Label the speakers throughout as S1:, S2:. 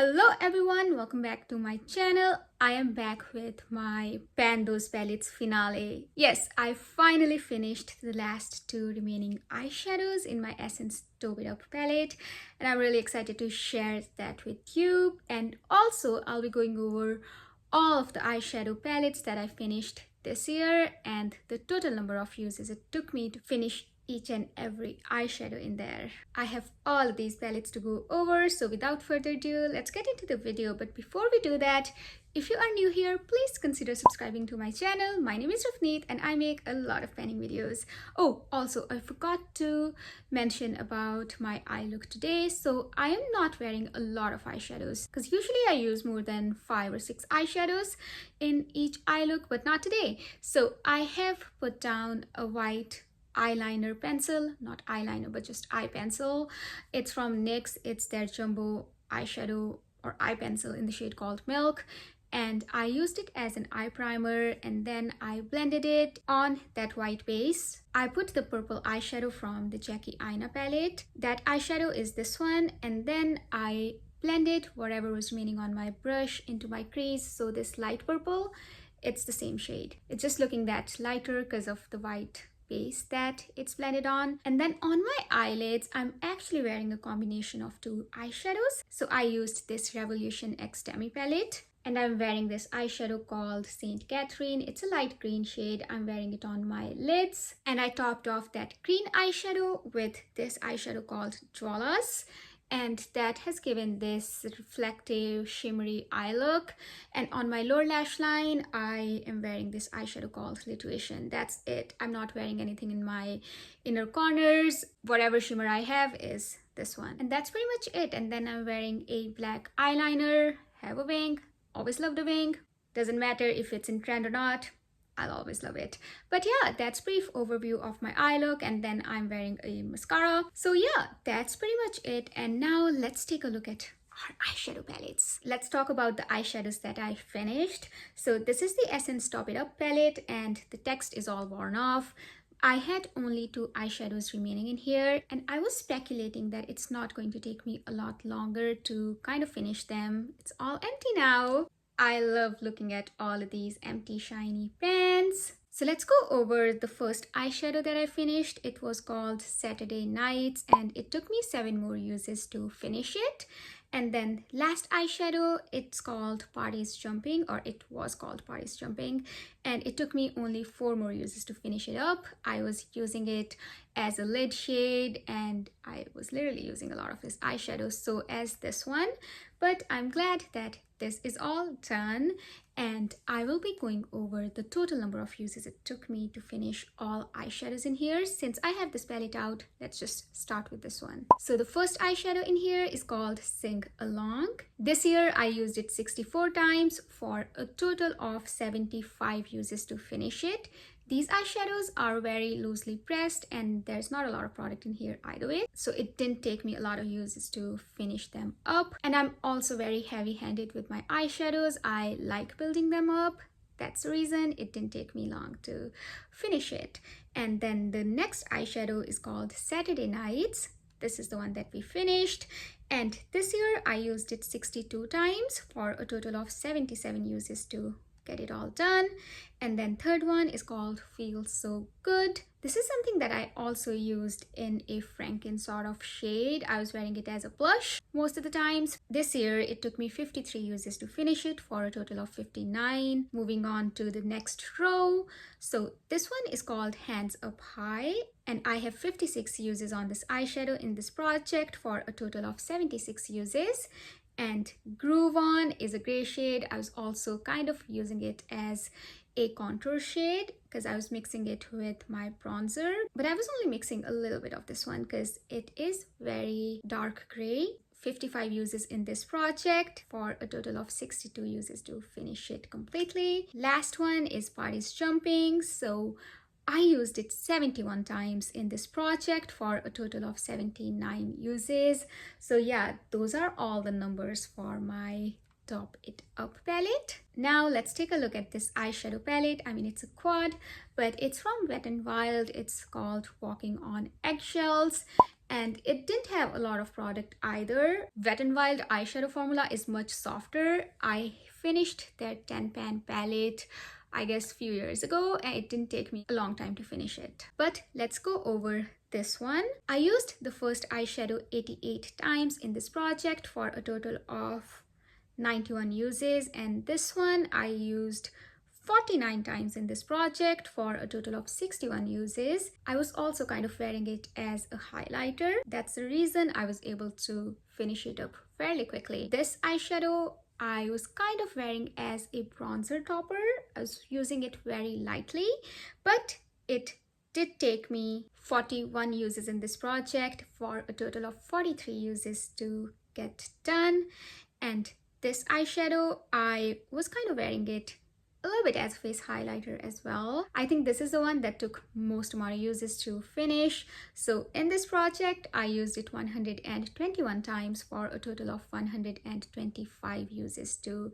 S1: Hello everyone, welcome back to my channel. I am back with my Pan Those Palettes finale. Yes, I finally finished the last two remaining eyeshadows in my Essence Dope It Up palette, and I'm really excited to share that with you. And also, I'll be going over all of the eyeshadow palettes that I finished this year and the total number of uses it took me to finish each and every eyeshadow in there. I have all of these palettes to go over, so without further ado, let's get into the video. But before we do that, if you are new here, please consider subscribing to my channel. My name is Rafneet and I make a lot of panning videos. Oh, also I forgot to mention about my eye look today. So I am not wearing a lot of eyeshadows because usually I use more than 5 or 6 eyeshadows in each eye look, but not today. So I have put down a white eyeliner pencil, not eyeliner but just eye pencil. It's from NYX. It's their jumbo eyeshadow or eye pencil in the shade called Milk, and I used it as an eye primer and then I blended it on that white base. I put the purple eyeshadow from the Jacki palette. That eyeshadow is this one, and then I blended whatever was remaining on my brush into my crease. So this light purple, it's the same shade. It's just looking that lighter because of the white base that it's blended on. And then on my eyelids, I'm actually wearing a combination of two eyeshadows. So I used this Revolution X Demi palette, and I'm wearing this eyeshadow called Saint Catherine. It's a light green shade. I'm wearing it on my lids, and I topped off that green eyeshadow with this eyeshadow called Jewelers, and that has given this reflective shimmery eye look. And on my lower lash line, I am wearing this eyeshadow called Lituation. That's it. I'm not wearing anything in my inner corners. Whatever shimmer I have is this one, and that's pretty much it. And then I'm wearing a black eyeliner. Have a wing. Always loved a wing. Doesn't matter if it's in trend or not, I'll always love it. But yeah, that's brief overview of my eye look, and then I'm wearing a mascara. So yeah, that's pretty much it. And now let's take a look at our eyeshadow palettes. Let's talk about the eyeshadows that I finished. So this is the Essence Top It Up palette, and the text is all worn off. I had only 2 eyeshadows remaining in here, and I was speculating that it's not going to take me a lot longer to kind of finish them. It's all empty now. I love looking at all of these empty shiny pans. So let's go over the first eyeshadow that I finished. It was called Saturday Nights, and it took me 7 more uses to finish it. And then last eyeshadow, it's called Parties Jumping, or it was called Parties Jumping, and it took me only 4 more uses to finish it up. I was using it as a lid shade, and I was literally using a lot of this eyeshadow, so as this one. But I'm glad that this is all done, and I will be going over the total number of uses it took me to finish all eyeshadows in here. Since I have this palette out, let's just start with this one. So the first eyeshadow in here is called Sing Along. This year I used it 64 times for a total of 75 uses to finish it. These eyeshadows are very loosely pressed, and there's not a lot of product in here either way, so it didn't take me a lot of uses to finish them up. And I'm also very heavy-handed with my eyeshadows. I like building them up. That's the reason it didn't take me long to finish it. And then the next eyeshadow is called Saturday Nights. This is the one that we finished, and this year I used it 62 times for a total of 77 uses to get it all done. And then third one is called Feel So Good. This is something that I also used in a Franken sort of shade. I was wearing it as a blush most of the times. This year it took me 53 uses to finish it for a total of 59. Moving on to the next row. So this one is called Hands Up High, and I have 56 uses on this eyeshadow in this project for a total of 76 uses. And Groove On is a gray shade. I was also kind of using it as a contour shade because I was mixing it with my bronzer, but I was only mixing a little bit of this one because it is very dark gray. 55 uses in this project for a total of 62 uses to finish it completely. Last one is Parties Jumping. So I used it 71 times in this project for a total of 79 uses. So yeah, those are all the numbers for my Top It Up palette. Now let's take a look at this eyeshadow palette. I mean, it's a quad, but it's from Wet n Wild. It's called Walking on Eggshells, and it didn't have a lot of product either. Wet n Wild eyeshadow formula is much softer. I finished their 10 pan palette I guess few years ago, and it didn't take me a long time to finish it. But let's go over this one. I used the first eyeshadow 88 times in this project for a total of 91 uses, and this one I used 49 times in this project for a total of 61 uses. I was also kind of wearing it as a highlighter. That's the reason I was able to finish it up fairly quickly. This eyeshadow I was kind of wearing as a bronzer topper. I was using it very lightly, but it did take me 41 uses in this project for a total of 43 uses to get done. And this eyeshadow, I was kind of wearing it a little bit as a face highlighter as well. I think this is the one that took most amount of uses to finish. So in this project, I used it 121 times for a total of 125 uses to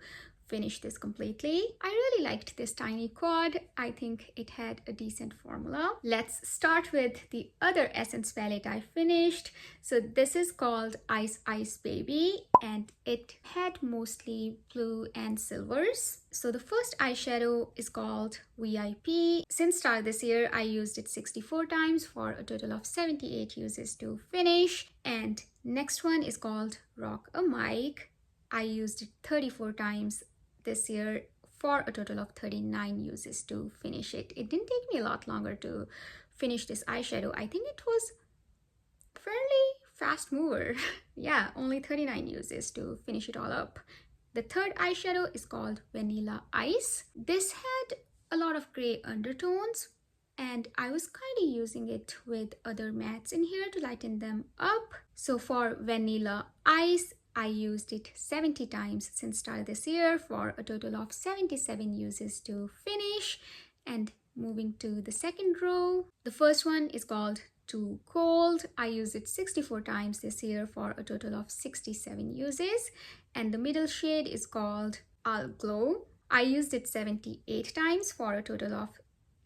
S1: finish this completely. I really liked this tiny quad. I think it had a decent formula. Let's start with the other Essence palette I finished. So this is called Ice Ice Baby, and it had mostly blue and silvers. So the first eyeshadow is called VIP. Since start this year, I used it 64 times for a total of 78 uses to finish. And next one is called Rock a Mic. I used it 34 times this year for a total of 39 uses to finish it. It didn't take me a lot longer to finish this eyeshadow. I think it was fairly fast mover. Yeah, only 39 uses to finish it all up. The third eyeshadow is called Vanilla Ice. This had a lot of gray undertones, and I was kind of using it with other mattes in here to lighten them up. So for Vanilla Ice, I used it 70 times since start this year for a total of 77 uses to finish. And moving to the second row, the first one is called Too Cold. I used it 64 times this year for a total of 67 uses. And the middle shade is called I'll Glow. I used it 78 times for a total of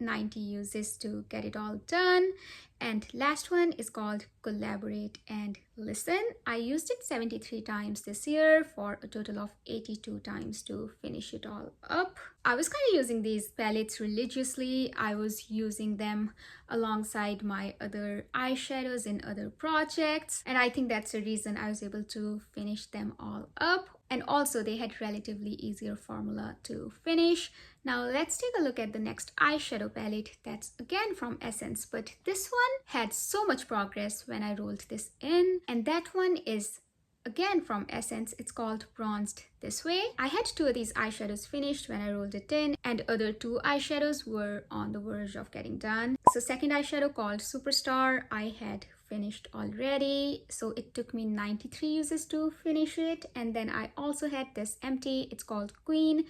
S1: 90 uses to get it all done. And last one is called Collaborate and Listen. I used it 73 times this year for a total of 82 times to finish it all up. I was kind of using these palettes religiously. I was using them alongside my other eyeshadows in other projects, and I think that's the reason I was able to finish them all up. And also they had relatively easier formula to finish. Now let's take a look at the next eyeshadow palette that's again from Essence, but this one had so much progress when I rolled this in, and that one is again from Essence. It's called Bronzed This Way. I had two of these eyeshadows finished when I rolled it in, and other two eyeshadows were on the verge of getting done. So second eyeshadow called Superstar, I had finished already, so it took me 93 uses to finish it. And then I also had this empty, it's called Queen.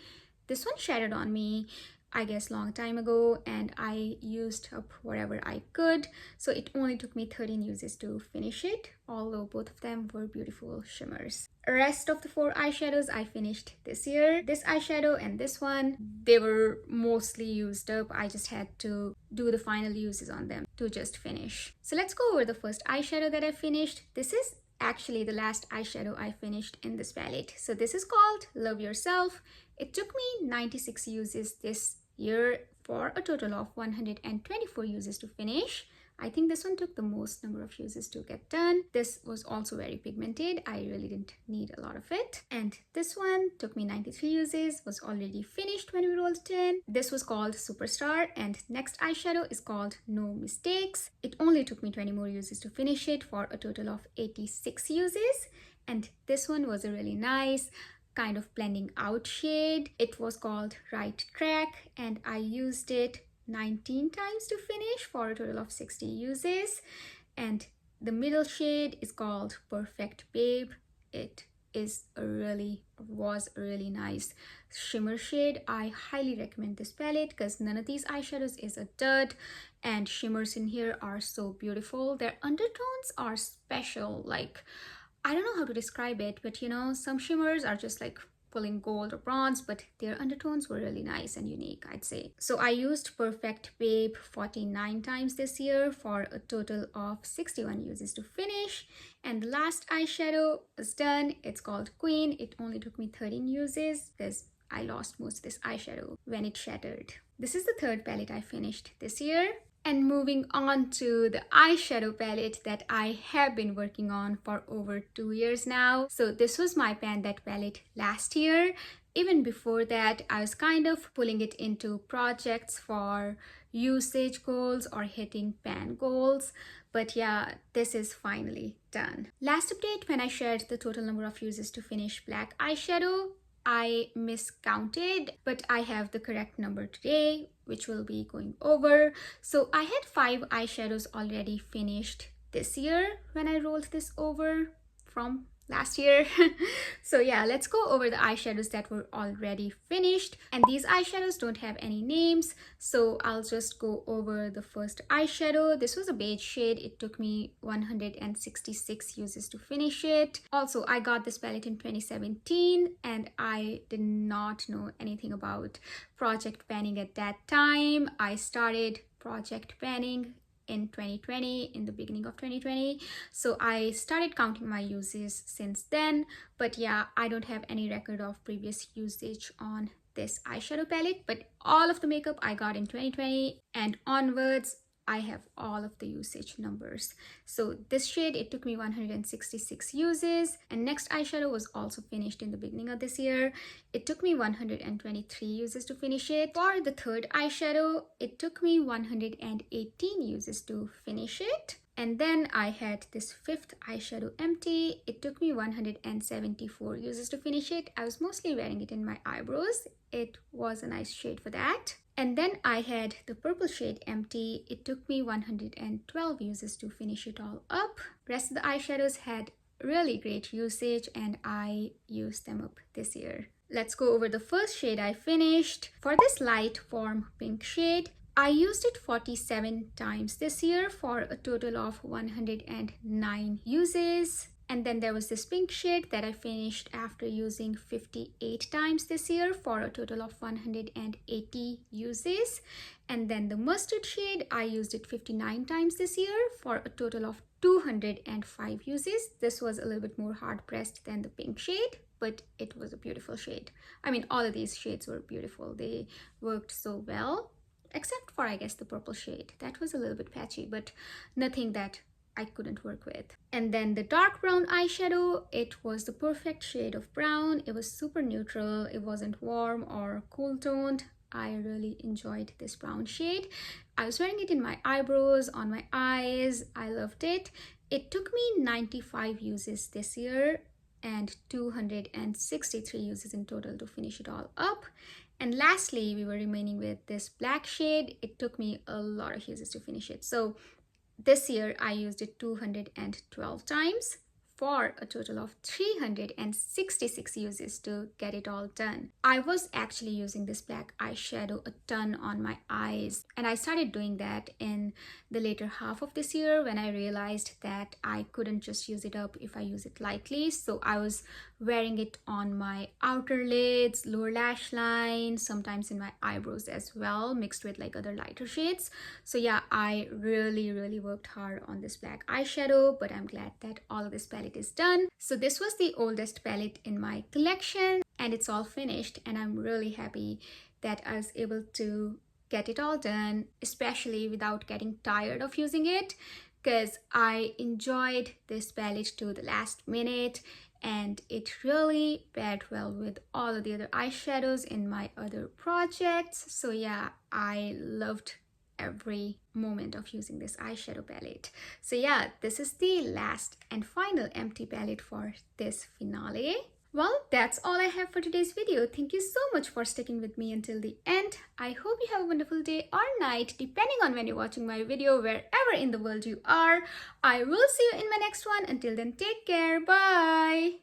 S1: This one shattered on me, I guess, long time ago, and I used up whatever I could, so it only took me 13 uses to finish it, although both of them were beautiful shimmers. Rest of the four eyeshadows I finished this year. This eyeshadow and this one, they were mostly used up. I just had to do the final uses on them to just finish. So let's go over the first eyeshadow that I finished. This is actually the last eyeshadow I finished in this palette. So this is called Love Yourself. It took me 96 uses this year for a total of 124 uses to finish. I think this one took the most number of uses to get done. This was also very pigmented. I really didn't need a lot of it. And this one took me 93 uses, was already finished when we rolled it in. This was called Superstar, and next eyeshadow is called No Mistakes. It only took me 20 more uses to finish it for a total of 86 uses. And this one was a really nice kind of blending out shade. It was called Right Track, and I used it 19 times to finish for a total of 60 uses. And the middle shade is called Perfect Babe. It was a really nice shimmer shade. I highly recommend this palette because none of these eyeshadows is a dud, and shimmers in here are so beautiful. Their undertones are special. Like, I don't know how to describe it, but you know, some shimmers are just like pulling gold or bronze, but their undertones were really nice and unique, I'd say. So I used Perfect Babe 49 times this year for a total of 61 uses to finish. And the last eyeshadow was done. It's called Queen. It only took me 13 uses because I lost most of this eyeshadow when it shattered. This is the third palette I finished this year. And moving on to the eyeshadow palette that I have been working on for over 2 years now. So this was my Pan That palette last year. Even before that, I was kind of pulling it into projects for usage goals or hitting pan goals. But yeah, this is finally done. Last update, when I shared the total number of uses to finish black eyeshadow, I miscounted, but I have the correct number today, which we'll be going over. So I had 5 eyeshadows already finished this year when I rolled this over from last year. So yeah, let's go over the eyeshadows that were already finished. And these eyeshadows don't have any names, so I'll just go over the first eyeshadow. This was a beige shade. It took me 166 uses to finish it. Also, I got this palette in 2017 and I did not know anything about project panning at that time. I started project panning in 2020, in the beginning of 2020. So I started counting my uses since then. But yeah, I don't have any record of previous usage on this eyeshadow palette. But all of the makeup I got in 2020 and onwards, I have all of the usage numbers. So this shade, it took me 166 uses. And next eyeshadow was also finished in the beginning of this year. It took me 123 uses to finish it. For the third eyeshadow, it took me 118 uses to finish it. And then I had this fifth eyeshadow empty. It took me 174 uses to finish it. I was mostly wearing it in my eyebrows. It was a nice shade for that. And then I had the purple shade empty. It took me 112 uses to finish it all up. Rest of the eyeshadows had really great usage and I used them up this year. Let's go over the first shade I finished. For this light warm pink shade, I used it 47 times this year for a total of 109 uses. And then there was this pink shade that I finished after using 58 times this year for a total of 180 uses. And then the mustard shade, I used it 59 times this year for a total of 205 uses. This was a little bit more hard pressed than the pink shade, but it was a beautiful shade. I mean, all of these shades were beautiful. They worked so well, except for, I guess, the purple shade. That was a little bit patchy, but nothing that I couldn't work with. And then the dark brown eyeshadow, it was the perfect shade of brown. It was super neutral. It wasn't warm or cool toned. I really enjoyed this brown shade. I was wearing it in my eyebrows, on my eyes. I loved it. It took me 95 uses this year and 263 uses in total to finish it all up. And lastly, we were remaining with this black shade. It took me a lot of uses to finish it. So this year I used it 212 times for a total of 366 uses to get it all done. I was actually using this black eyeshadow a ton on my eyes, and I started doing that in the later half of this year when I realized that I couldn't just use it up if I use it lightly. So I was wearing it on my outer lids, lower lash line, sometimes in my eyebrows as well, mixed with like other lighter shades. So yeah, I really worked hard on this black eyeshadow, but I'm glad that all of this palette is done. So this was the oldest palette in my collection and it's all finished, and I'm really happy that I was able to get it all done, especially without getting tired of using it, because I enjoyed this palette to the last minute and it really paired well with all of the other eyeshadows in my other projects. So yeah, I loved every moment of using this eyeshadow palette. So yeah, this is the last and final empty palette for this finale. Well, that's all I have for today's video. Thank you so much for sticking with me until the end. I hope you have a wonderful day or night, depending on when you're watching my video, wherever in the world you are. I will see you in my next one. Until then, take care. Bye.